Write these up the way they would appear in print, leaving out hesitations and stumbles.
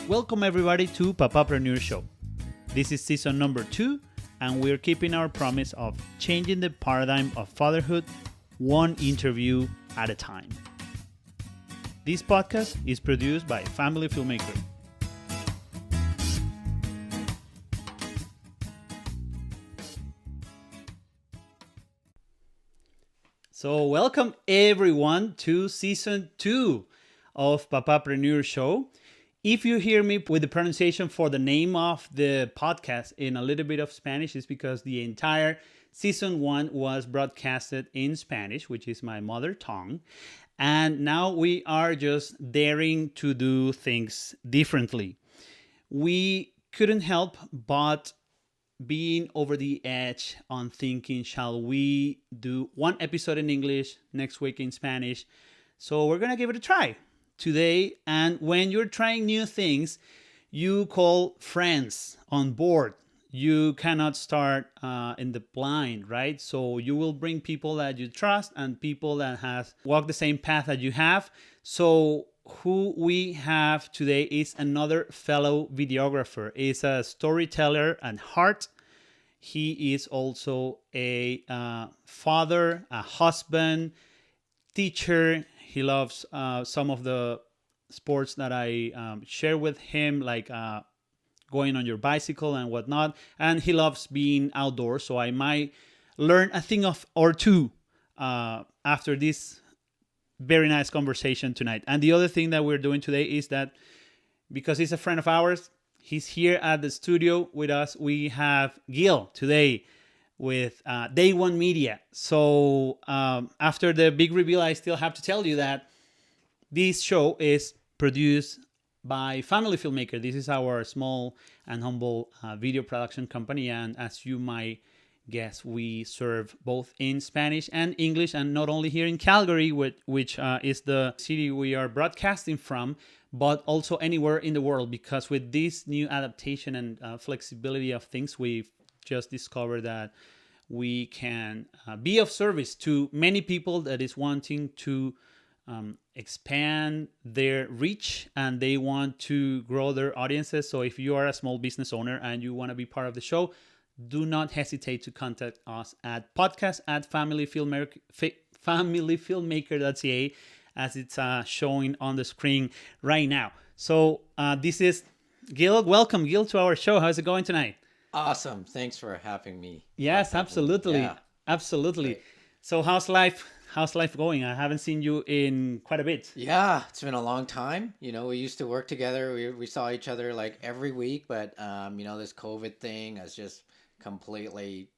Welcome everybody to PAPAPRENEUR show. This is season number 2 and we're keeping our promise of changing the paradigm of fatherhood one interview at a time. This podcast is produced by Family Filmmaker. So welcome everyone to season 2 of PAPAPRENEUR show. If you hear me with the pronunciation for the name of the podcast in a little bit of Spanish, it's because the entire season 1 was broadcasted in Spanish, which is my mother tongue. And now we are just daring to do things differently. We couldn't help but being over the edge on thinking, shall we do one episode in English, next week in Spanish? So we're going to give it a try today. And when you're trying new things, you call friends on board. You cannot start in the blind, right? So you will bring people that you trust and people that have walked the same path that you have. So who we have today is another fellow videographer. He's a storyteller at heart. He is also a father, a husband, teacher. He loves some of the sports that I share with him, like going on your bicycle and whatnot. And he loves being outdoors. So I might learn a thing or two after this very nice conversation tonight. And the other thing that we're doing today is that because he's a friend of ours, he's here at the studio with us. We have Gil today with Day One Media. So after the big reveal, I still have to tell you that this show is produced by Family Filmmaker. This is our small and humble video production company. And as you might guess, we serve both in Spanish and English, and not only here in Calgary, which is the city we are broadcasting from, but also anywhere in the world, because with this new adaptation and flexibility of things, we've just discovered that we can be of service to many people that is wanting to expand their reach and they want to grow their audiences. So if you are a small business owner and you want to be part of the show, do not hesitate to contact us at podcast@familyfilmmaker.ca as it's showing on the screen right now. So this is Gil. Welcome, Gil, to our show. How's it going tonight? Awesome. Thanks for having me. Yes, absolutely. Yeah. Absolutely. Great. So how's life? How's life going? I haven't seen you in quite a bit. Yeah, it's been a long time. We used to work together. We saw each other like every week, but this COVID thing has just completely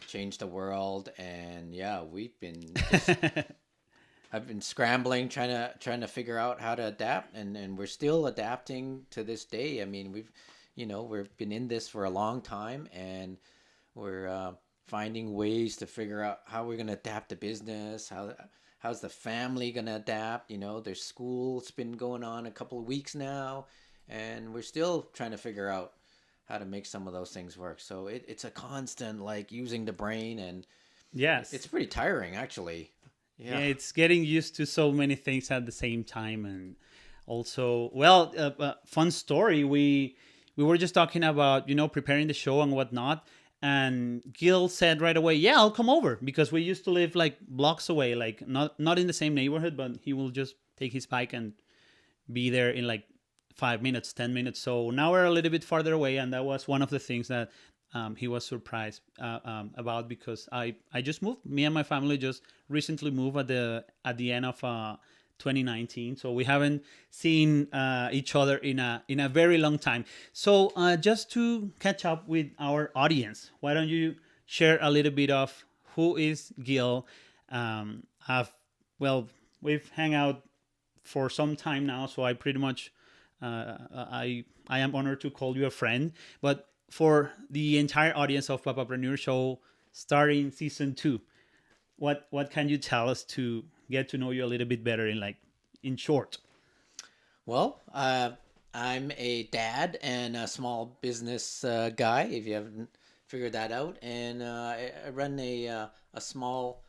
changed the world. And yeah, I've been scrambling, trying to figure out how to adapt, and we're still adapting to this day. I mean, we've been in this for a long time, and we're finding ways to figure out how we're going to adapt the business, how's the family going to adapt. There's school. It's been going on a couple of weeks now, and we're still trying to figure out how to make some of those things work. So it's a constant, like, using the brain, and yes, it's pretty tiring, actually. Yeah, it's getting used to so many things at the same time. And also, well, fun story. We were just talking about, preparing the show and whatnot. And Gil said right away, yeah, I'll come over, because we used to live like blocks away, like not in the same neighborhood, but he will just take his bike and be there in like 5 minutes, 10 minutes. So now we're a little bit farther away. And that was one of the things that he was surprised about, because I just moved. Me and my family just recently moved at the end of 2019, so we haven't seen each other in a very long time. So just to catch up with our audience, why don't you share a little bit of who is Gil? We've hung out for some time now, so I pretty much I am honored to call you a friend. But for the entire audience of PAPAPRENEUR show, starting season 2, what can you tell us to get to know you a little bit better in short? Well, I'm a dad and a small business guy, if you haven't figured that out. And I run a small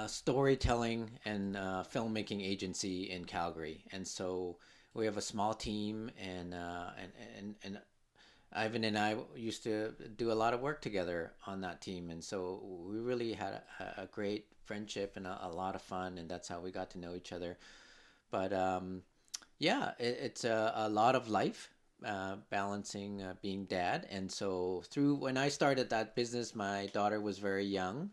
storytelling and filmmaking agency in Calgary. And so we have a small team, and Ivan and I used to do a lot of work together on that team, and so we really had a great friendship and a lot of fun, and that's how we got to know each other. But yeah, it's a lot of life, balancing being dad. And so through when I started that business, my daughter was very young.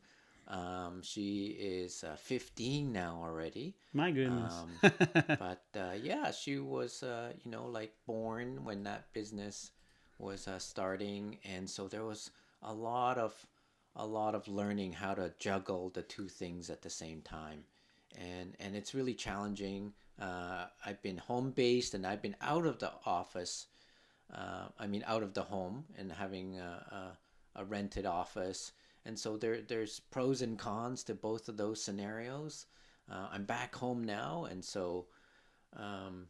She is 15 now already. My goodness. Um, but yeah, she was, like born when that business was starting, and so there was a lot of a lot of learning how to juggle the two things at the same time, and it's really challenging. I've been home based, and I've been out of the office. I mean, out of the home and having a rented office, and so there's pros and cons to both of those scenarios. I'm back home now, and so um,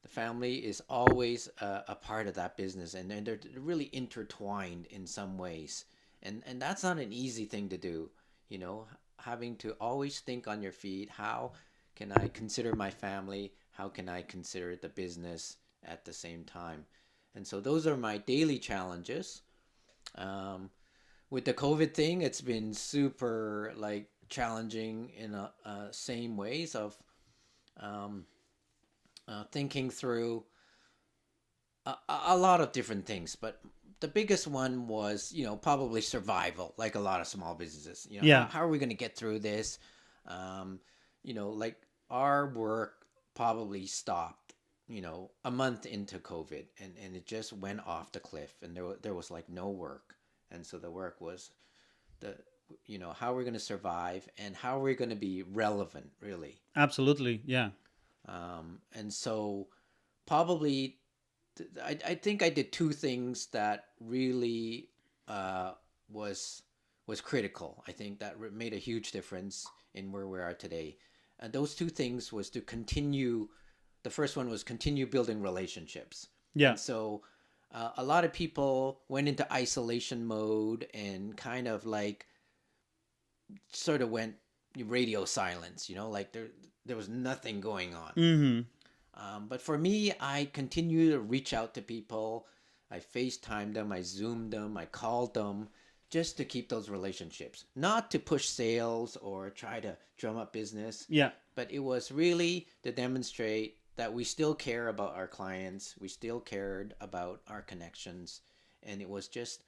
the family is always a part of that business, and they're really intertwined in some ways, and that's not an easy thing to do. You know, having to always think on your feet. How can I consider my family? How can I consider the business at the same time? And so those are my daily challenges. Um, with the COVID thing, it's been super like challenging in a same ways of um, thinking through a lot of different things, but the biggest one was, probably survival, like a lot of small businesses. Yeah. How are we going to get through this? Um, like our work probably stopped, a month into COVID, and it just went off the cliff, and there was like no work. And so the work was the, how we're going to survive and how we're going to be relevant, really. Absolutely. Yeah. And so probably I think I did two things that really uh, was was critical. I think that made a huge difference in where we are today. And those two things was to continue. The first one was continue building relationships. Yeah. And so a lot of people went into isolation mode and kind of like sort of went radio silence. Like there was nothing going on. Mm-hmm. But for me, I continue to reach out to people. I FaceTimed them, I Zoomed them, I called them just to keep those relationships. Not to push sales or try to drum up business, Yeah. but it was really to demonstrate that we still care about our clients, we still cared about our connections, and it was just,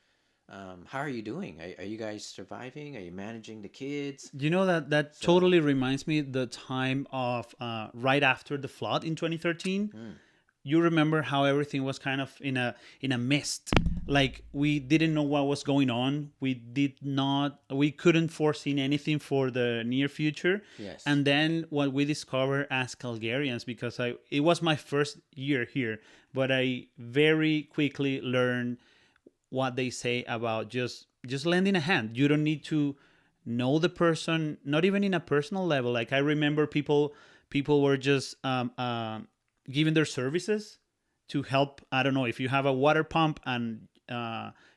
how are you doing? Are you guys surviving? Are you managing the kids? You know that So, totally reminds me the time of right after the flood in 2013. You remember how everything was kind of in a mist, like we didn't know what was going on. We couldn't foresee anything for the near future. yes. And then what we discovered as Calgarians, because it was my first year here, but I very quickly learned what they say about just lending a hand. You don't need to know the person, not even in a personal level. Like I remember people were just giving their services to help. I don't know, if you have a water pump and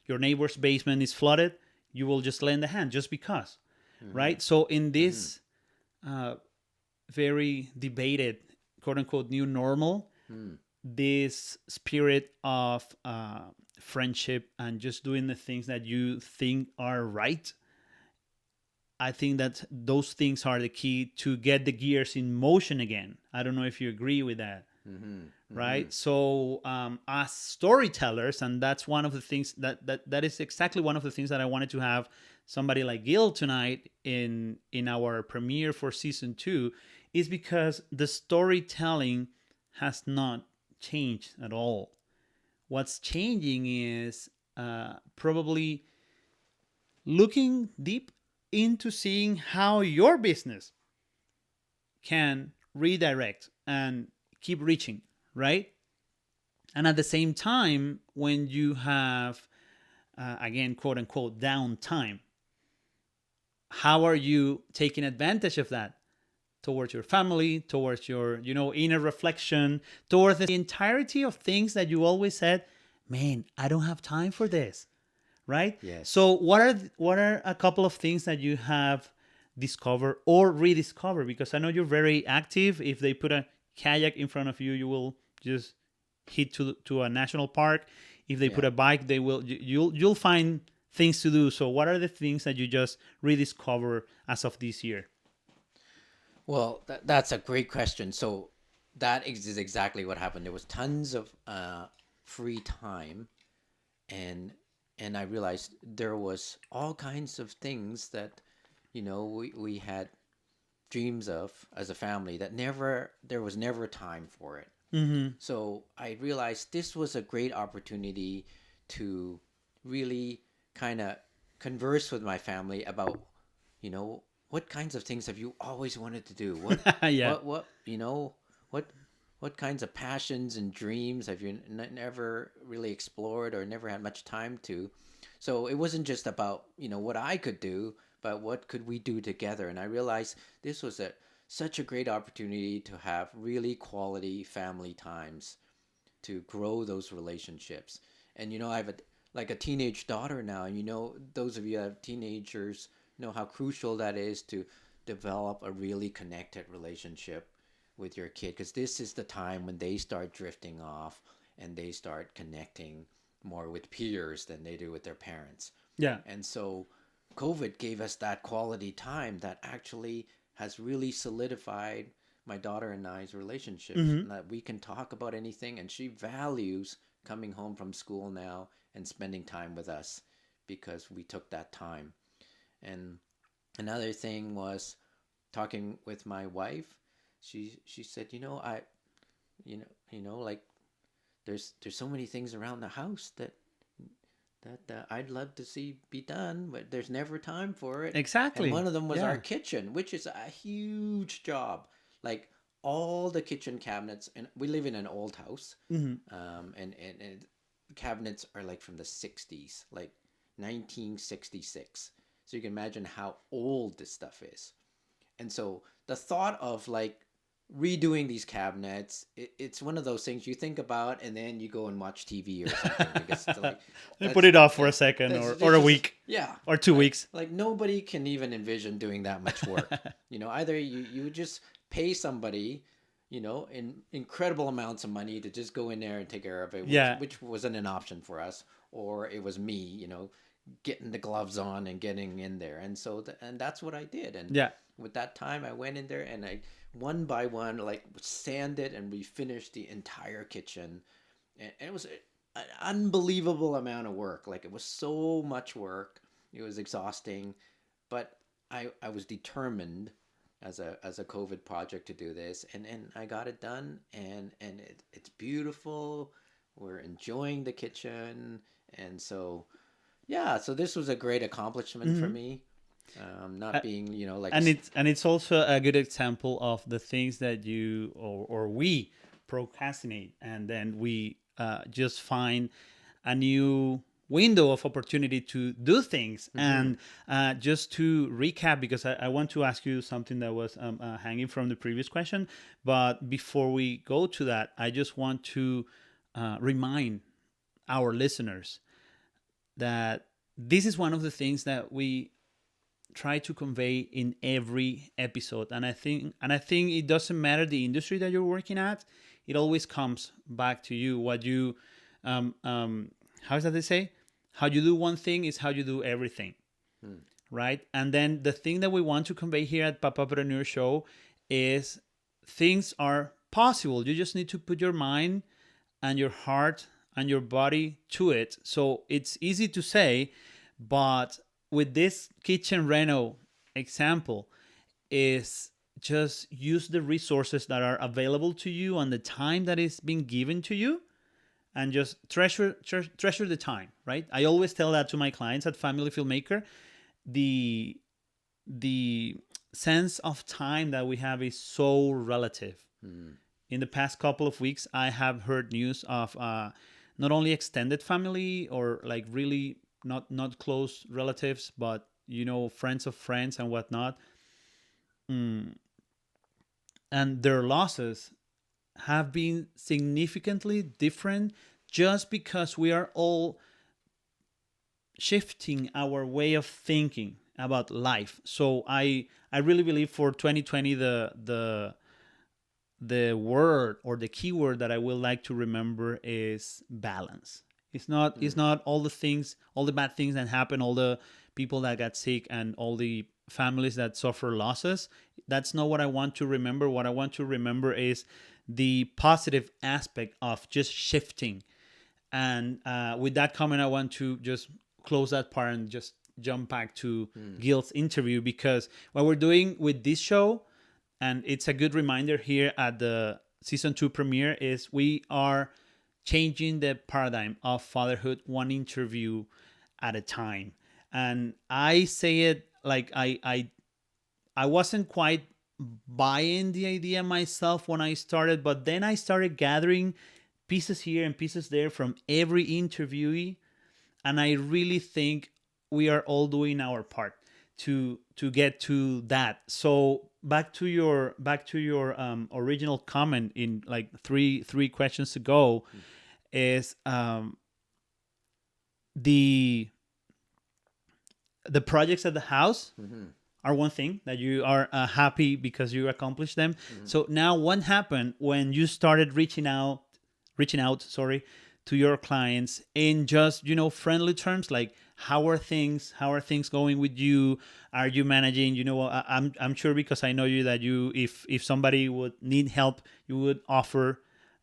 your neighbor's basement is flooded, you will just lend a hand just because, right? So in this very debated quote unquote new normal, this spirit of friendship and just doing the things that you think are right, I think that those things are the key to get the gears in motion again. I don't know if you agree with that. Right. So as storytellers, and that's one of the things that is exactly one of the things that I wanted to have somebody like Gil tonight in our premiere for season 2, is because the storytelling has not changed at all. What's changing is probably looking deep into seeing how your business can redirect and keep reaching, right? And at the same time, when you have, again, quote unquote, downtime, how are you taking advantage of that towards your family, towards your, inner reflection, towards the entirety of things that you always said, man, I don't have time for this, right? Yes. So what are a couple of things that you have discovered or rediscovered? Because I know you're very active. If they put a kayak in front of you, you will just hit to a national park. If they put Yeah. a bike, they will. You'll find things to do. So what are the things that you just rediscover as of this year? Well, that's a great question. So that is exactly what happened. There was tons of free time, and I realized there was all kinds of things that we had dreams of as a family that never there was never time for it. Mm-hmm. So I realized this was a great opportunity to really kind of converse with my family about, what kinds of things have you always wanted to do? Yeah. What, what kinds of passions and dreams have you never really explored or never had much time to? So it wasn't just about, what I could do, but what could we do together? And I realized this was such a great opportunity to have really quality family times to grow those relationships. And I have like a teenage daughter now, and those of you that have teenagers know how crucial that is to develop a really connected relationship with your kid, because this is the time when they start drifting off and they start connecting more with peers than they do with their parents. Yeah. And so COVID gave us that quality time that actually has really solidified my daughter and I's relationships, Mm-hmm. and that we can talk about anything, and she values coming home from school now and spending time with us because we took that time. And another thing was talking with my wife. She said, like there's so many things around the house that I'd love to see be done, but there's never time for it. And Exactly. one of them was our Yeah. kitchen, which is a huge job. Like all the kitchen cabinets, and we live in an old house, Mm-hmm. and cabinets are like from the 60s, like 1966. So you can imagine how old this stuff is. And so the thought of like redoing these cabinets, it's one of those things you think about and then you go and watch TV or something, because it's like They put that's it off for yeah a second that's or it's a just week yeah, or 2 weeks. like nobody can even envision doing that much work. Either you would just pay somebody, in incredible amounts of money to just go in there and take care of it, which Yeah. which wasn't an option for us, or it was me, getting the gloves on and getting in there. And so and that's what I did. And Yeah. with that time, I went in there and I one by one like sanded and refinished the entire kitchen, and it was an unbelievable amount of work. Like it was so much work, it was exhausting, but I was determined as a COVID project to do this, and I got it done, and it's beautiful. We're enjoying the kitchen, and so yeah, so this was a great accomplishment for Mm-hmm. me. Not being, like And it's also a good example of the things that you or we procrastinate, and then we just find a new window of opportunity to do things. hmm And just to recap, because I want to ask you something that was hanging from the previous question, but before we go to that, I just want to remind our listeners that this is one of the things that we try to convey in every episode. And I think it doesn't matter the industry that you're working at, it always comes back to you. What you how is that they say, how you do one thing is how you do everything, Mm. right? And then the thing that we want to convey here at Papapreneur Show is things are possible. You just need to put your mind and your heart and your body to it. So it's easy to say, but with this kitchen reno example, is just use the resources that are available to you and the time that is being given to you, and just treasure the time, right? I always tell that to my clients at Family Filmmaker. The the sense of time that we have is so relative. Mm. In the past couple of weeks, I have heard news of not only extended family or like really not close relatives, but friends of friends and whatnot, and their losses have been significantly different just because we are all shifting our way of thinking about life. So I really believe for 2020 the the word or the keyword that I would like to remember is balance. It's not all the things, all the bad things that happen, all the people that got sick, and all the families that suffer losses. That's not what I want to remember. What I want to remember is the positive aspect of just shifting. And with that comment, I want to just close that part and just jump back to Gil's interview, because what we're doing with this show, and it's a good reminder here at the season 2 premiere, is we are changing the paradigm of fatherhood one interview at a time. And I say it like I wasn't quite buying the idea myself when I started, but then I started gathering pieces here and pieces there from every interviewee, and I really think we are all doing our part to get to that. So back to your original comment in like three questions ago, is the projects at the house are one thing that you are happy because you accomplished them. So now, what happened when you started reaching out, sorry, to your clients in just, friendly terms, like how are things going with you? Are you managing? I'm sure, because I know you, that you, if somebody would need help, you would offer.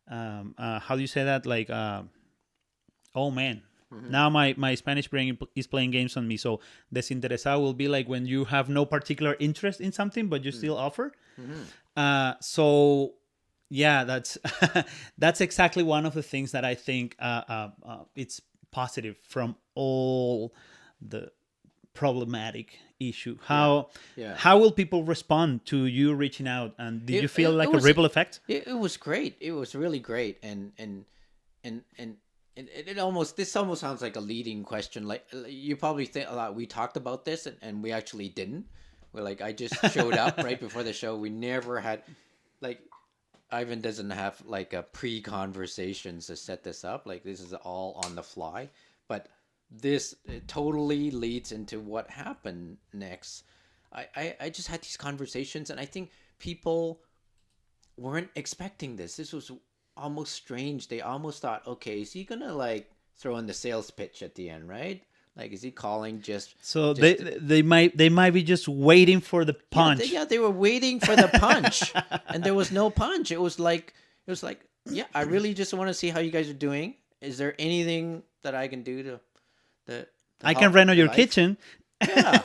How do you say that? Like, oh man. Now my Spanish brain is playing games on me. So desinteresado will be like when you have no particular interest in something, but you still offer. So yeah, that's that's exactly one of the things that I think it's positive from all the problematic issue. How will people respond to you reaching out? And did you feel like a ripple effect? It was great. It was really great, and it almost, this almost sounds like a leading question. Like, you probably think a lot. We talked about this, and we actually didn't. We're like, I just showed up right before the show. We never had, like, Ivan doesn't have like a pre-conversations to set this up. Like, this is all on the fly. But this, it totally leads into what happened next. I just had these conversations, and I think people weren't expecting this. This was almost strange. They almost thought, okay, is he gonna like throw in the sales pitch at the end, right? Like, is he calling just? So they might be just waiting for the punch. Yeah, they were waiting for the punch, and there was no punch. It was like, yeah, I really just want to see how you guys are doing. Is there anything that I can do to I can reno your kitchen. Yeah,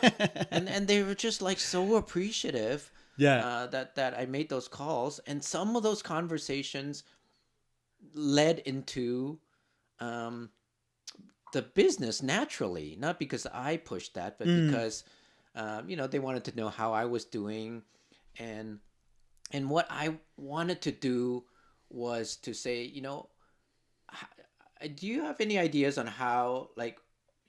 and they were just like so appreciative. Yeah. That I made those calls, and some of those conversations led into the business naturally, not because I pushed that, but because they wanted to know how I was doing, and what I wanted to do was to say, do you have any ideas on how, like,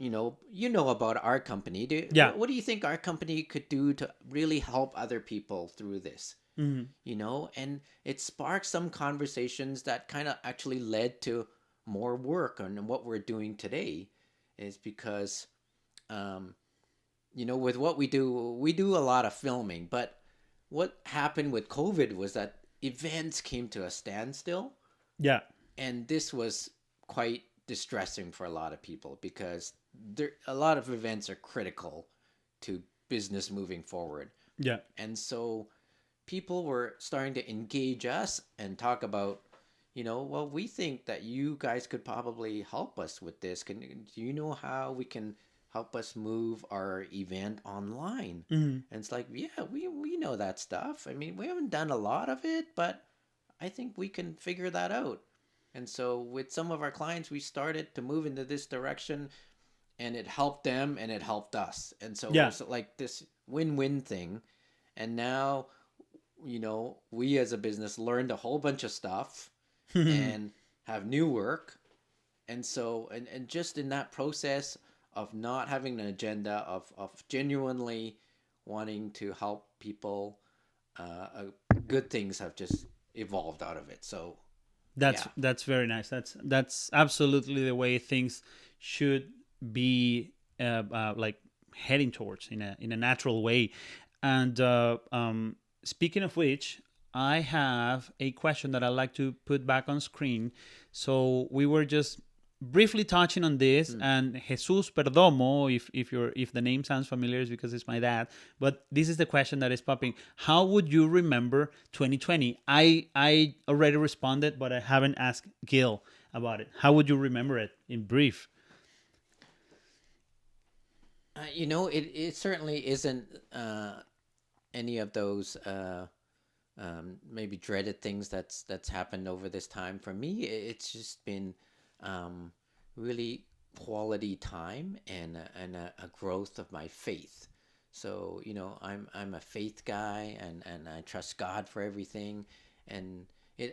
about our company? What do you think our company could do to really help other people through this? And it sparked some conversations that kind of actually led to more work on what we're doing today. Is because, with what we do a lot of filming, but what happened with COVID was that events came to a standstill. Yeah. And this was quite distressing for a lot of people, because a lot of events are critical to business moving forward. Yeah. And so people were starting to engage us and talk about, well, we think that you guys could probably help us with this. Do you know how we can help us move our event online? And it's like, yeah, we know that stuff. I mean, we haven't done a lot of it, but I think we can figure that out. And so with some of our clients, we started to move into this direction, and it helped them and it helped us. And so it was like this win-win thing. And now, we as a business learned a whole bunch of stuff and have new work. And so, and just in that process of not having an agenda, of genuinely wanting to help people, good things have just evolved out of it. So that's very nice. That's absolutely the way things should be, like heading towards in a natural way. And speaking of which, I have a question that I'd like to put back on screen. So we were just briefly touching on this, and Jesus Perdomo, if the name sounds familiar, is because it's my dad. But this is the question that is popping: how would you remember 2020? I already responded, but I haven't asked Gil about it. How would you remember it in brief? It certainly isn't any of those maybe dreaded things that's happened over this time. For me, it's just been really quality time and a growth of my faith. So I'm a faith guy, and I trust God for everything, and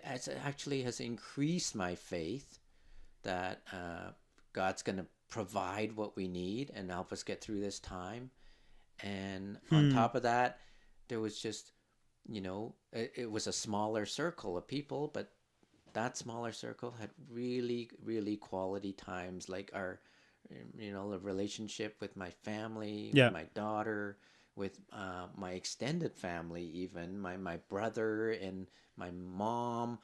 actually has increased my faith that God's going to provide what we need and help us get through this time. And on top of that, there was just, it was a smaller circle of people, but that smaller circle had really, really quality times, like the relationship with my family, with Yeah. my daughter, with my extended family, even my brother and my mom.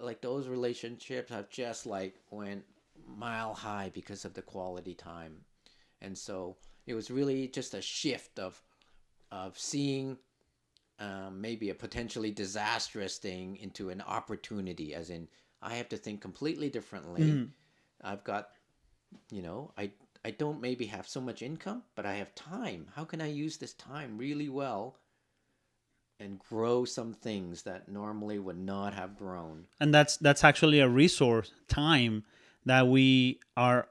Like those relationships have just like went mile high because of the quality time. And so it was really just a shift of seeing maybe a potentially disastrous thing into an opportunity, as in I have to think completely differently. I've got, I don't maybe have so much income, but I have time. How can I use this time really well and grow some things that normally would not have grown? And that's actually a resource, time, that we are,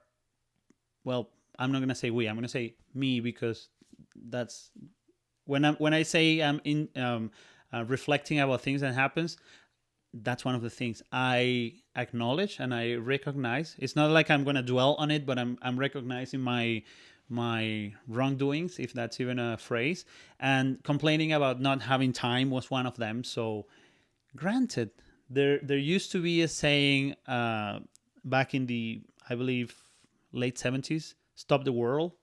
well, I'm not gonna say we, I'm gonna say me, because that's when I say I'm in reflecting about things that happens. That's one of the things I acknowledge and I recognize. It's not like I'm gonna dwell on it, but I'm recognizing my wrongdoings, if that's even a phrase. And complaining about not having time was one of them. So granted, there used to be a saying back in the, I believe, late 70s: stop the world.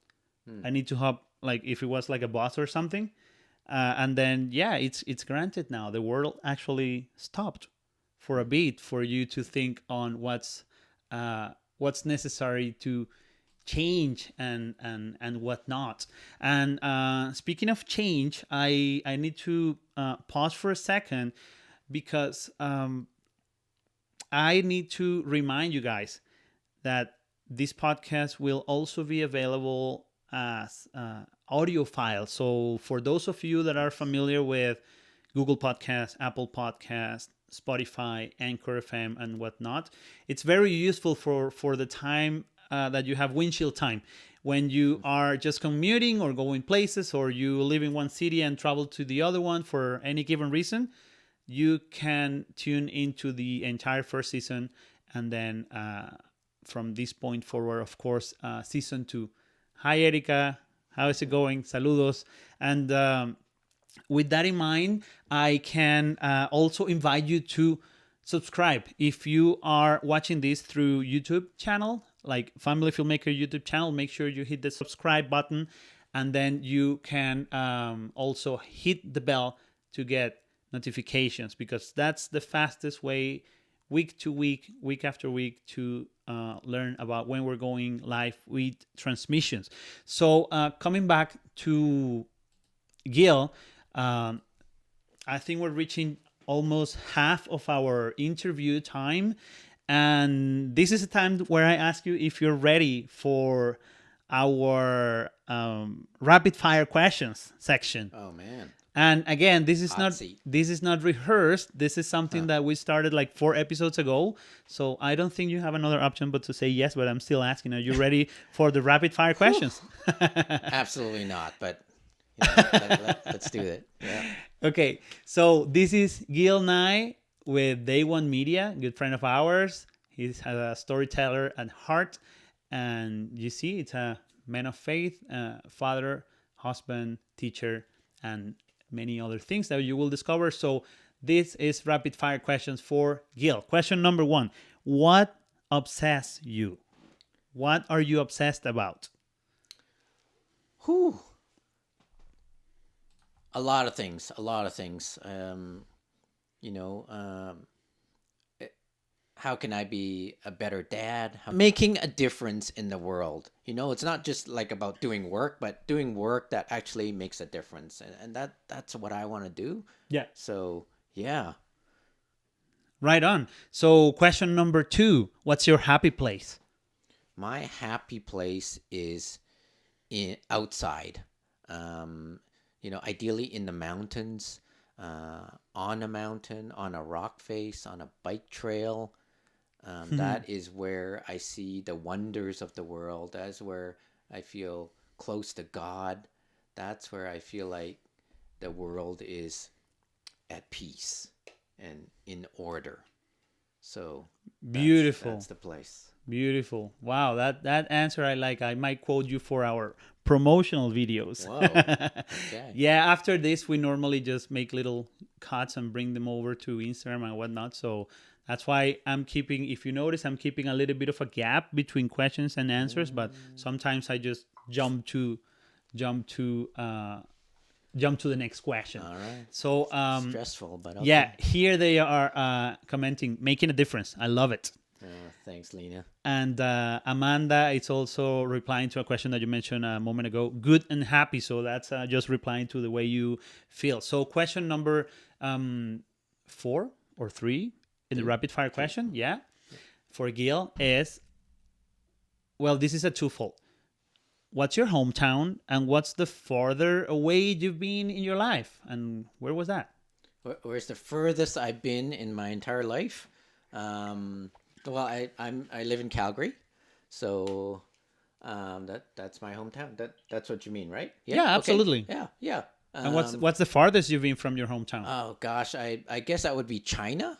I need to hop, like if it was like a bus or something. And then yeah, it's granted now. The world actually stopped for a bit for you to think on what's necessary to change and whatnot. And speaking of change, I need to pause for a second, because I need to remind you guys that this podcast will also be available as audio file. So for those of you that are familiar with Google Podcasts, Apple Podcasts, Spotify, Anchor FM, and whatnot, it's very useful for the time that you have windshield time. When you are just commuting or going places, or you live in one city and travel to the other one for any given reason, you can tune into the entire first season. And then from this point forward, of course, season 2. Hi, Erika. How is it going? Saludos. And with that in mind, I can also invite you to subscribe. If you are watching this through YouTube channel, like Family Filmmaker YouTube channel, make sure you hit the subscribe button, and then you can also hit the bell to get notifications, because that's the fastest way, week to week, week after week, to learn about when we're going live with transmissions. So coming back to Gil, I think we're reaching almost half of our interview time. And this is a time where I ask you if you're ready for our rapid fire questions section. Oh man. And again, this is Hot not seat. this is not rehearsed. This is something that we started like 4 episodes ago. So I don't think you have another option but to say yes. But I'm still asking: are you ready for the rapid fire questions? Absolutely not, but let's do it. Yeah. Okay, so this is Gil Ngai with Day One Media, good friend of ours. He's a storyteller at heart, and you see, it's a man of faith, father, husband, teacher, and many other things that you will discover. So this is rapid fire questions for Gil. Question number 1: what obsesses you? What are you obsessed about? Whew. A lot of things. you know, how can I be a better dad? Making a difference in the world. You know, it's not just like about doing work, but doing work that actually makes a difference. And that's what I want to do. Yeah. So, yeah. Right on. So question number 2, what's your happy place? My happy place is outside. You know, ideally in the mountains, on a mountain, on a rock face, on a bike trail. That is where I see the wonders of the world. That's where I feel close to God. That's where I feel like the world is at peace and in order. So Beautiful. that's the place. Beautiful. Wow, that answer I like. I might quote you for our promotional videos. Whoa. Okay. Yeah, after this we normally just make little cuts and bring them over to Instagram and whatnot. So that's why I'm keeping, if you notice, I'm keeping a little bit of a gap between questions and answers, but sometimes I just jump to the next question. All right. So Stressful, but okay. yeah, here they are commenting, making a difference. I love it. Thanks, Lena. And Amanda is also replying to a question that you mentioned a moment ago. Good and happy. So that's just replying to the way you feel. So question number 4 or 3 in the rapid fire question, yeah, for Gil is, well, this is a twofold. What's your hometown and what's the farther away you've been in your life? And where was that? Where's the furthest I've been in my entire life? Well, I live in Calgary, so that's my hometown. That's what you mean, right? Yeah, absolutely. Okay. Yeah. And what's the farthest you've been from your hometown? Oh gosh, I guess that would be China.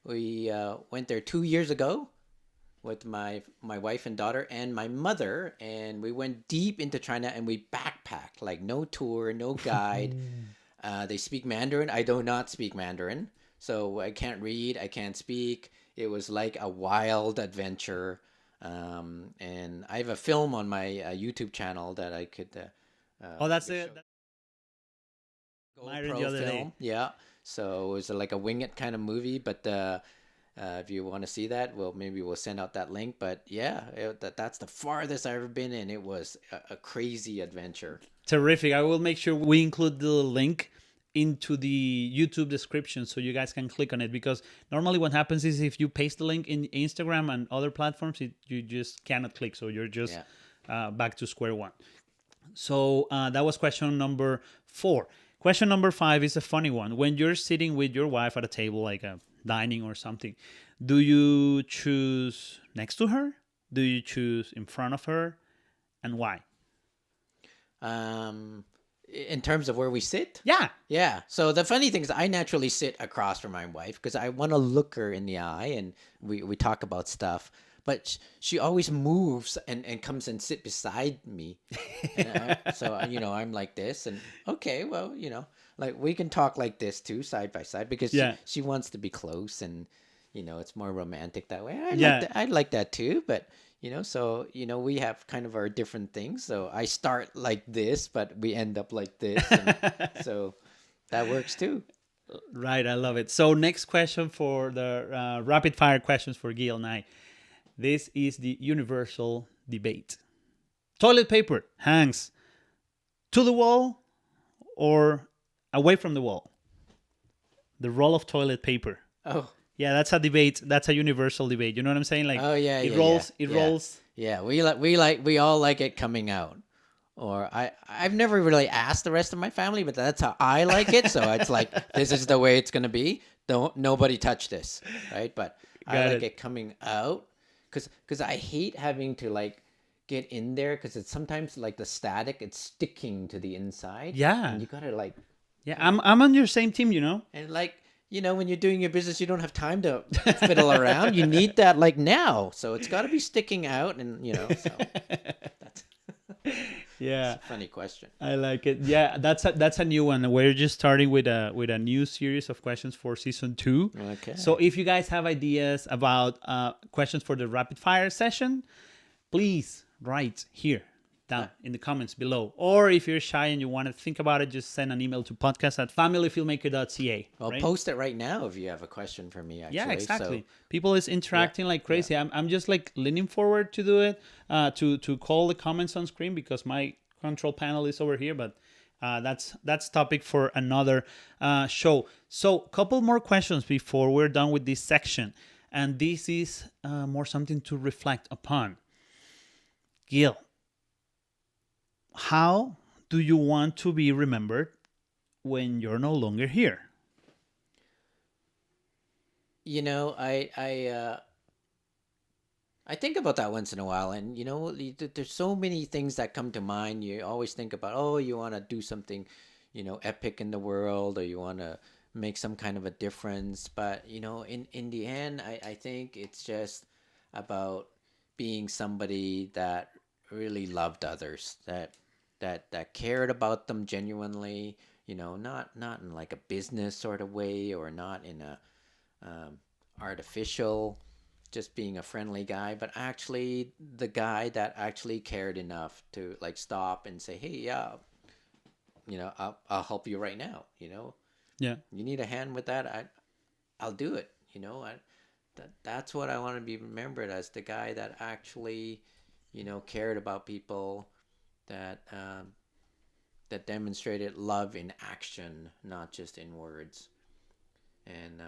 We went there 2 years ago with my wife and daughter and my mother, and we went deep into China and we backpacked, like no tour, no guide. They speak Mandarin. I do not speak Mandarin, so I can't read, I can't speak. It was like a wild adventure. And I have a film on my YouTube channel that I could. That's it. GoPro the other film. day. Yeah. So it was like a wing it kind of movie, but if you want to see that, well, maybe we'll send out that link. But yeah, that's the farthest I've ever been in. It was a crazy adventure. Terrific. I will make sure we include the link into the YouTube description so you guys can click on it, because normally what happens is if you paste the link in Instagram and other platforms, you just cannot click. So you're just back to square one. So that was question number 4. Question number 5 is a funny one. When you're sitting with your wife at a table, like a dining or something, do you choose next to her? Do you choose in front of her? And why? In terms of where we sit? Yeah. So the funny thing is I naturally sit across from my wife because I want to look her in the eye and we talk about stuff. But she always moves and comes and sit beside me. So, I'm like this. And okay, well, like we can talk like this too, side by side, because she wants to be close and, it's more romantic that way. I'd like that too. But, so, we have kind of our different things. So I start like this, but we end up like this. And so that works too. Right. I love it. So next question for the rapid fire questions for Gil Ngai. This is the universal debate. Toilet paper hangs to the wall or away from the wall? The roll of toilet paper. Oh. Yeah, that's a debate. That's a universal debate. You know what I'm saying? Like, it rolls. Yeah, we all like it coming out. Or I've never really asked the rest of my family, but that's how I like it. So it's like, this is the way it's going to be. Nobody touch this, right? But I like it coming out. Because I hate having to like get in there because it's sometimes like the static, it's sticking to the inside. Yeah. And you gotta like. Yeah, I'm on your same team, And like, when you're doing your business, you don't have time to fiddle around. You need that like now. So it's got to be sticking out and, so that's. Yeah. It's a funny question. I like it. Yeah, that's a new one. We're just starting with a new series of questions for season 2. Okay. So if you guys have ideas about questions for the rapid fire session, please write here. down in the comments below. Or if you're shy and you want to think about it, just send an email to podcast@familyfilmmaker.ca. Well, right? post it right now if you have a question for me, actually. Yeah, exactly. So, People is interacting like crazy. I'm just like leaning forward to do it, to call the comments on screen because my control panel is over here. But that's topic for another show. So, couple more questions before we're done with this section, and this is more something to reflect upon. Gil, how do you want to be remembered when you're no longer here? you know, I think about that once in a while, and there's so many things that come to mind. You always think about, oh, you want to do something, epic in the world, or you want to make some kind of a difference. But in the end, I think it's just about being somebody that really loved others, that cared about them genuinely. Not in like a business sort of way, or not in a artificial, just being a friendly guy, but actually the guy that actually cared enough to like stop and say, hey, yeah, I'll help you right now. Yeah. You need a hand with that, I'll do it. That's what I want to be remembered as, the guy that actually cared about people, that that demonstrated love in action, not just in words. And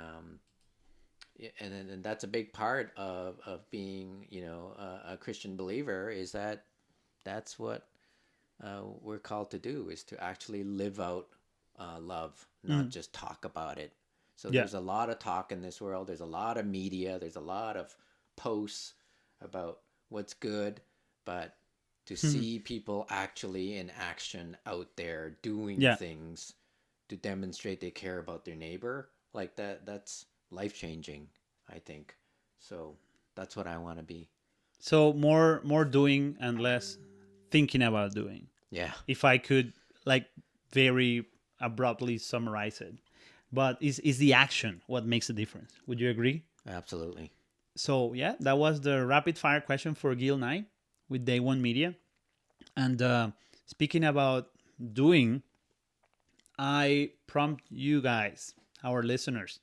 and that's a big part of being a Christian believer, is that's what we're called to do, is to actually live out love, not just talk about it. So Yeah. there's a lot of talk in this world, there's a lot of media, there's a lot of posts about what's good, but to see people actually in action out there doing Yeah. things to demonstrate they care about their neighbor, like that's life changing, I think. So that's what I want to be. So more doing and less thinking about doing. Yeah. If I could like very abruptly summarize it. But is the action what makes the difference? Would you agree? Absolutely. So yeah, that was the rapid fire question for Gil Ngai with Day One Media. And speaking about doing, I prompt you guys, our listeners,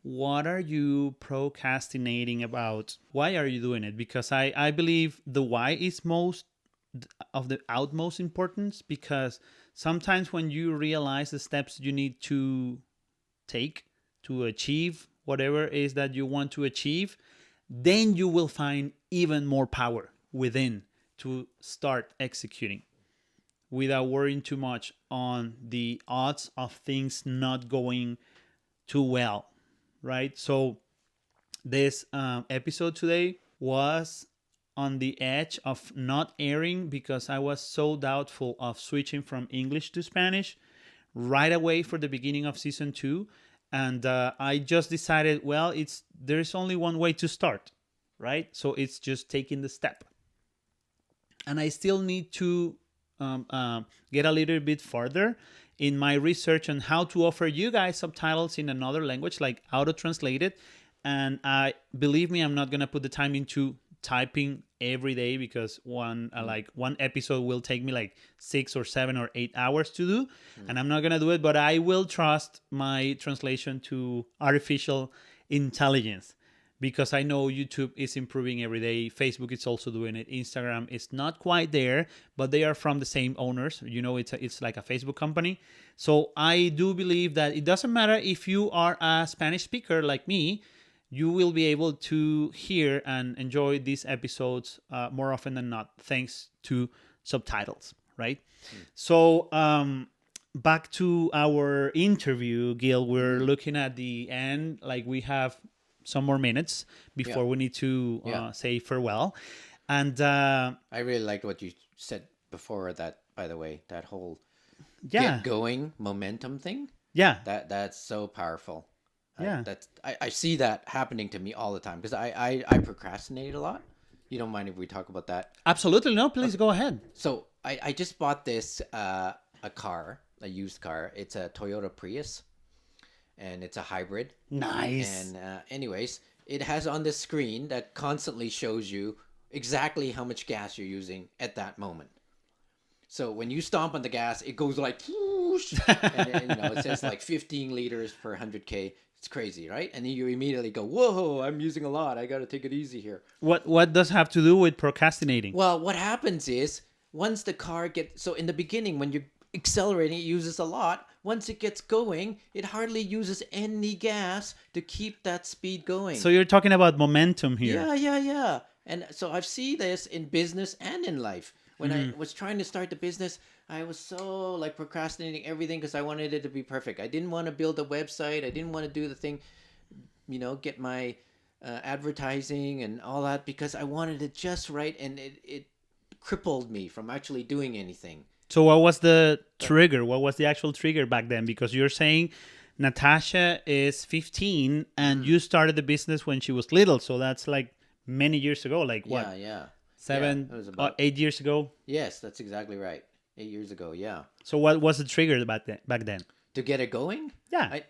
what are you procrastinating about? Why are you doing it? Because I believe the why is most of the utmost importance, because sometimes when you realize the steps you need to take to achieve whatever it is that you want to achieve, then you will find even more power within to start executing without worrying too much on the odds of things not going too well, right? So this episode today was on the edge of not airing because I was so doubtful of switching from English to Spanish right away for the beginning of season 2. And I just decided, well, there's only one way to start, right? So it's just taking the step. And I still need to get a little bit further in my research on how to offer you guys subtitles in another language, like auto translated. And believe me, I'm not gonna put the time into typing every day, because one episode will take me like 6 or 7 or 8 hours to do, and I'm not gonna do it. But I will trust my translation to artificial intelligence, because I know YouTube is improving every day. Facebook is also doing it. Instagram is not quite there, but they are from the same owners. It's like a Facebook company. So I do believe that it doesn't matter if you are a Spanish speaker like me, you will be able to hear and enjoy these episodes more often than not, thanks to subtitles, right? So back to our interview, Gil. We're looking at the end. Like, we have some more minutes before we need to say farewell. And I really liked what you said before that, by the way, that whole get going momentum thing. Yeah. That's so powerful. Yeah. I see that happening to me all the time, because I procrastinate a lot. You don't mind if we talk about that? Absolutely. No, please go ahead. So I just bought this a used car. It's a Toyota Prius, and it's a hybrid. Nice. And anyways, it has on the screen that constantly shows you exactly how much gas you're using at that moment. So when you stomp on the gas, it goes like whoosh, and it says like 15 liters per 100K. It's crazy, right? And then you immediately go, whoa, I'm using a lot. I got to take it easy here. What does have to do with procrastinating? Well, what happens is once the car gets, so in the beginning, when you're accelerating, it uses a lot. Once it gets going, it hardly uses any gas to keep that speed going. So you're talking about momentum here. Yeah. And so I've seen this in business and in life. When I was trying to start the business, I was so like procrastinating everything because I wanted it to be perfect. I didn't want to build a website. I didn't want to do the thing, get my advertising and all that because I wanted it just right, and it crippled me from actually doing anything. So what was the trigger? What was the actual trigger back then? Because you're saying Natasha is 15 and you started the business when she was little. So that's like many years ago. Like what? Yeah. 7, it was about 8 years ago? Yes, that's exactly right. 8 years ago, yeah. So what was the trigger back then? To get it going? Yeah.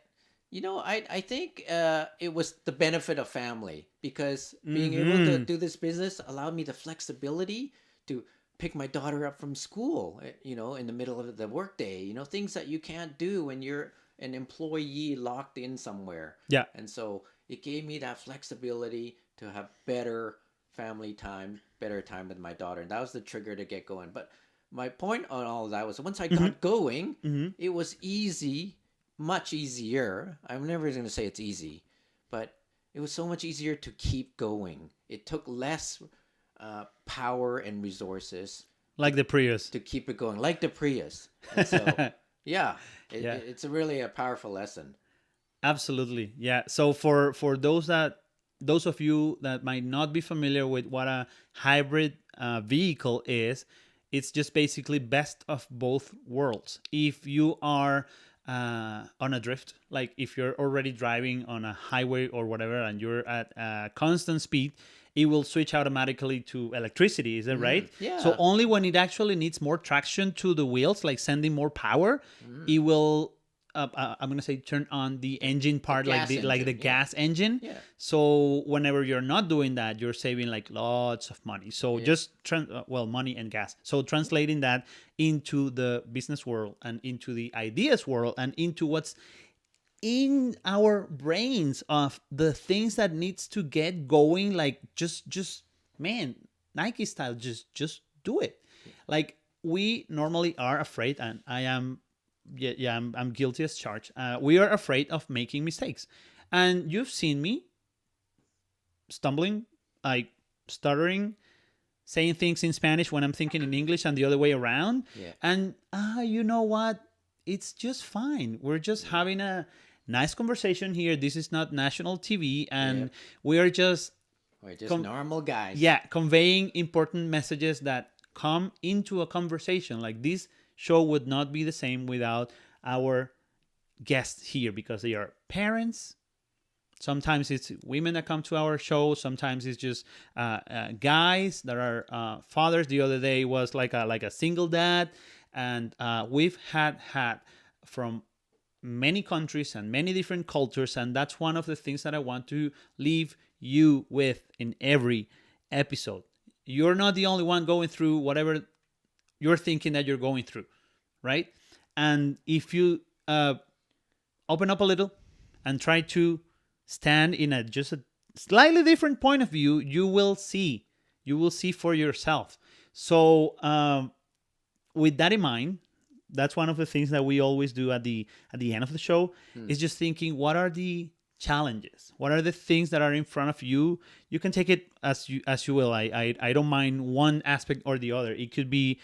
I think it was the benefit of family because being able to do this business allowed me the flexibility to pick my daughter up from school, in the middle of the workday, things that you can't do when you're an employee locked in somewhere. Yeah. And so it gave me that flexibility to have better family time, better time with my daughter. And that was the trigger to get going. But my point on all of that was once I got going, it was easy, much easier. I'm never going to say it's easy, but it was so much easier to keep going. It took less power and resources. Like the Prius. To keep it going, like the Prius. And so, it's really a powerful lesson. Absolutely. Yeah. So for those of you that might not be familiar with what a hybrid vehicle is, it's just basically best of both worlds. If you are on a drift, like if you're already driving on a highway or whatever and you're at a constant speed, it will switch automatically to electricity. Is that right? Yeah. So only when it actually needs more traction to the wheels, like sending more power, it will I'm gonna say turn on the engine part, like the gas engine. Yeah. So whenever you're not doing that, you're saving like lots of money. So just money and gas. So translating that into the business world and into the ideas world and into what's in our brains of the things that needs to get going, like just man, Nike style, just do it. Like we normally are afraid, and I am. I'm guilty as charged. We are afraid of making mistakes. And you've seen me stumbling, like stuttering, saying things in Spanish when I'm thinking in English and the other way around. Yeah. And you know what? It's just fine. We're just having a nice conversation here. This is not national TV. And we're just normal guys. Yeah, conveying important messages that come into a conversation. Like this show would not be the same without our guests here because they are parents. Sometimes it's women that come to our show. Sometimes it's just guys that are fathers. The other day was like a single dad, and we've had from many countries and many different cultures, and that's one of the things that I want to leave you with in every episode. You're not the only one going through whatever you're thinking that you're going through, right? And if you open up a little and try to stand in just a slightly different point of view, you will see for yourself. So with that in mind, that's one of the things that we always do at the end of the show is just thinking, what are the challenges? What are the things that are in front of you? You can take it as you will. I don't mind one aspect or the other. It could be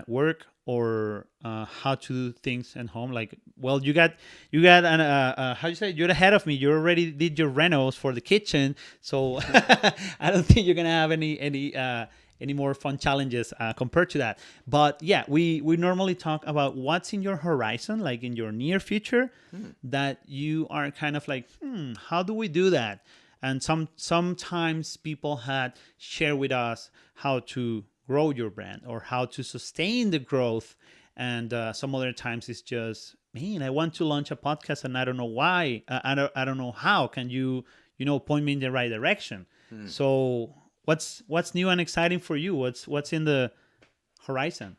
work or how to do things at home. Like, well, you got an how do you say? You're ahead of me. You already did your renos for the kitchen, so I don't think you're gonna have any more fun challenges compared to that. But yeah, we normally talk about what's in your horizon, like in your near future, that you are kind of like, how do we do that? And sometimes people had shared with us how to grow your brand or how to sustain the growth. And some other times it's just, man, I want to launch a podcast and I don't know why. I don't know how. Can you point me in the right direction? So what's new and exciting for you? What's in the horizon?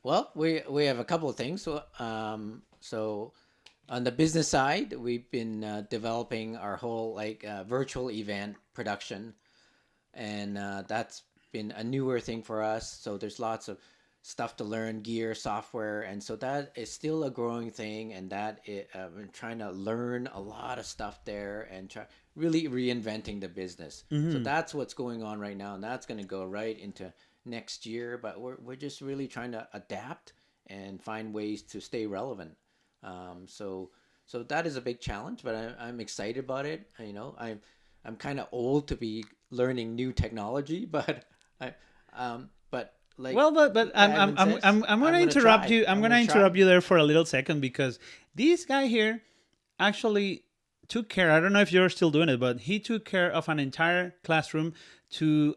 Well, we have a couple of things. So on the business side, we've been developing our whole virtual event production, and that's been a newer thing for us. So there's lots of stuff to learn, gear, software, and so that is still a growing thing. And we're trying to learn a lot of stuff there and try really reinventing the business. So that's what's going on right now, and that's going to go right into next year. But we're just really trying to adapt and find ways to stay relevant. So that is a big challenge, but I'm excited about it. I'm kind of old to be learning new technology, but I but like Well, but Ivan says, I'm going to gonna interrupt try. you. I'm going to gonna try. interrupt you there for a little second because this guy here actually took care. I don't know if you're still doing it, but he took care of an entire classroom to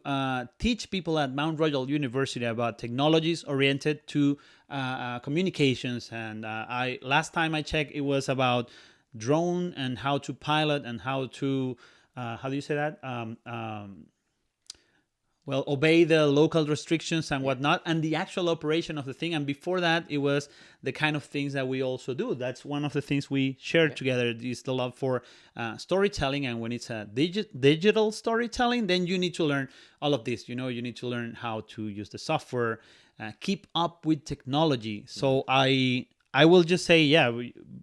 teach people at Mount Royal University about technologies oriented to communications. And I last time I checked, it was about drone and how to pilot and how to how do you say that? Well, obey the local restrictions and whatnot, and the actual operation of the thing. And before that, it was the kind of things that we also do. That's one of the things we share together is the love for storytelling. And when it's a digital storytelling, then you need to learn all of this. You need to learn how to use the software, keep up with technology. So I will just say,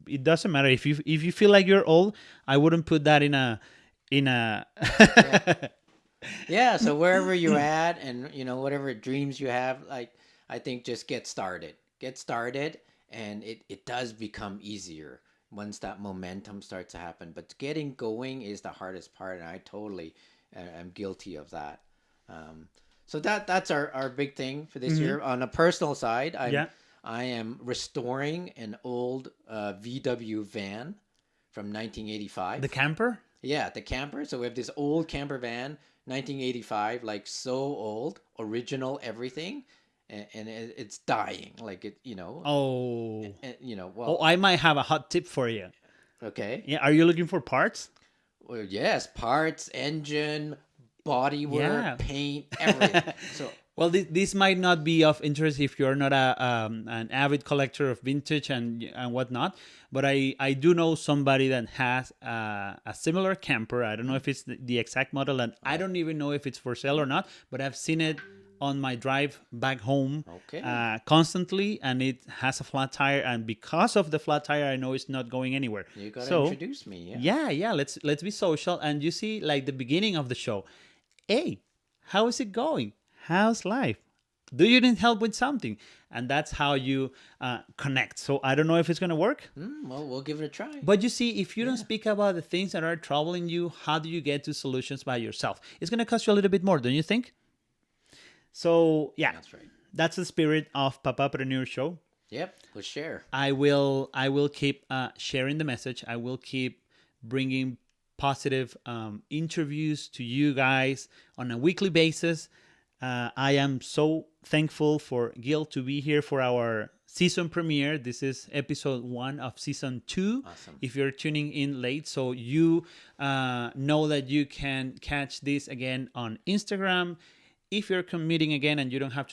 it doesn't matter if you feel like you're old. I wouldn't put that in a Yeah. Yeah, so wherever you're at and whatever dreams you have, I think just get started. Get started and it does become easier once that momentum starts to happen. But getting going is the hardest part, and I totally am guilty of that. So that's our big thing for this year. On a personal side, I am restoring an old VW van from 1985. The camper. Yeah, the camper. So we have this old camper van, 1985, like so old, original everything, and it's dying. Like Oh. Well, Oh, I might have a hot tip for you. okay. Yeah, are you looking for parts? Well, yes, parts, engine, bodywork, Yeah. paint, everything. So Well, this might not be of interest if you're not an avid collector of vintage and whatnot, but I do know somebody that has a similar camper. I don't know if it's the exact model, and I don't even know if it's for sale or not, but I've seen it on my drive back home constantly, and it has a flat tire, and because of the flat tire, I know it's not going anywhere. you gotta introduce me. Yeah. Let's be social, and you see, like the beginning of the show. Hey, how is it going? How's life? Do you need help with something? And that's how you connect. So I don't know if it's going to work. Well, we'll give it a try. But you see, if you don't speak about the things that are troubling you, how do you get to solutions by yourself? It's going to cost you a little bit more, don't you think? So, yeah. That's right. That's the spirit of PAPAPRENEUR show. Yep, we'll share. I will keep sharing the message. I will keep bringing positive interviews to you guys on a weekly basis. I am so thankful for Gil to be here for our season premiere. This is episode 1 of season 2. Awesome. If you're tuning in late, so you know that you can catch this again on Instagram. If you're commuting again and you don't have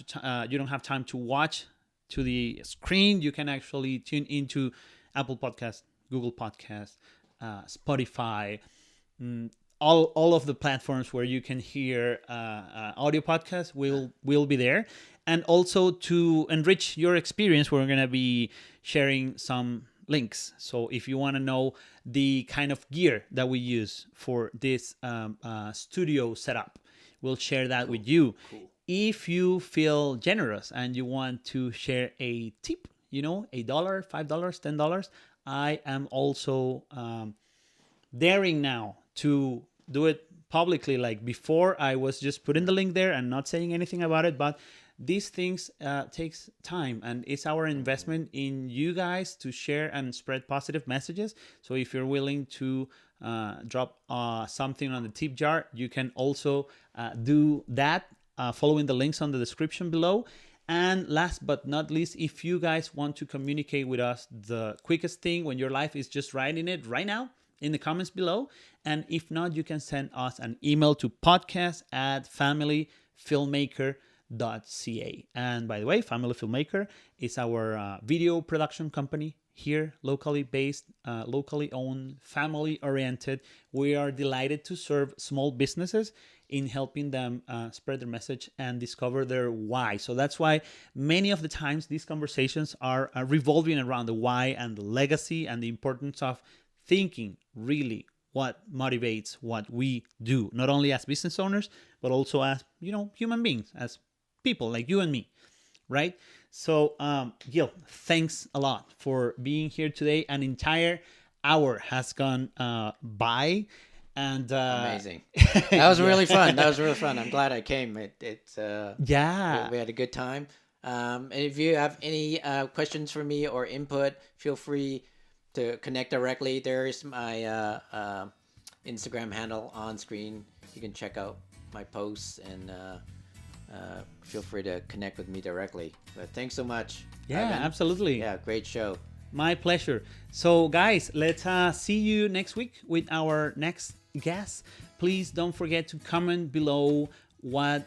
time to watch to the screen, you can actually tune into Apple Podcasts, Google Podcasts, Spotify. All of the platforms where you can hear audio podcasts will be there. And also to enrich your experience, we're going to be sharing some links. So if you want to know the kind of gear that we use for this studio setup, we'll share that with you. Cool. If you feel generous and you want to share a tip, $1, $5, $10, I am also daring now to do it publicly. Like before, I was just putting the link there and not saying anything about it, but these things takes time, and it's our investment in you guys to share and spread positive messages. So if you're willing to drop something on the tip jar, you can also do that following the links on the description below. And last but not least, if you guys want to communicate with us, the quickest thing when your life is just writing it right now in the comments below. And if not, you can send us an email to podcast@familyfilmmaker.com. And by the way, Family Filmmaker is our video production company here, locally based, locally owned, family oriented. We are delighted to serve small businesses in helping them spread their message and discover their why. So that's why many of the times these conversations are revolving around the why and the legacy and the importance of thinking really what motivates what we do, not only as business owners, but also as, human beings, as people like you and me, right? So, Gil, thanks a lot for being here today. An entire hour has gone by. And amazing. That was really fun. That was really fun. I'm glad I came. Yeah, we had a good time. And if you have any questions for me or input, feel free to connect directly. There is my Instagram handle on screen. You can check out my posts and feel free to connect with me directly. But thanks so much. Yeah, Ivan. absolutely. Yeah, great show. My pleasure. So, guys, let's see you next week with our next guest. Please don't forget to comment below what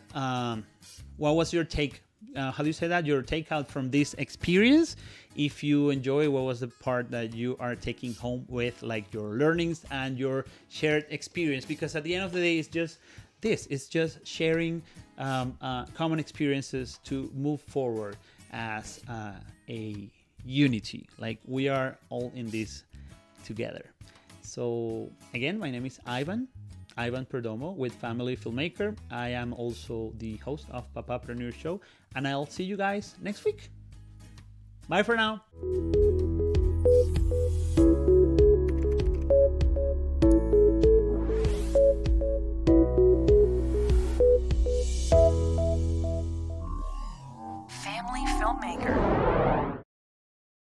was your take. How do you say that? Your takeout from this experience. If you enjoy, what was the part that you are taking home with, like your learnings and your shared experience? Because at the end of the day, it's just this. It's just sharing common experiences to move forward as a unity. Like we are all in this together. So again, my name is Ivan Perdomo with Family Filmmaker. I am also the host of PAPAPRENEUR show, and I'll see you guys next week. Bye for now.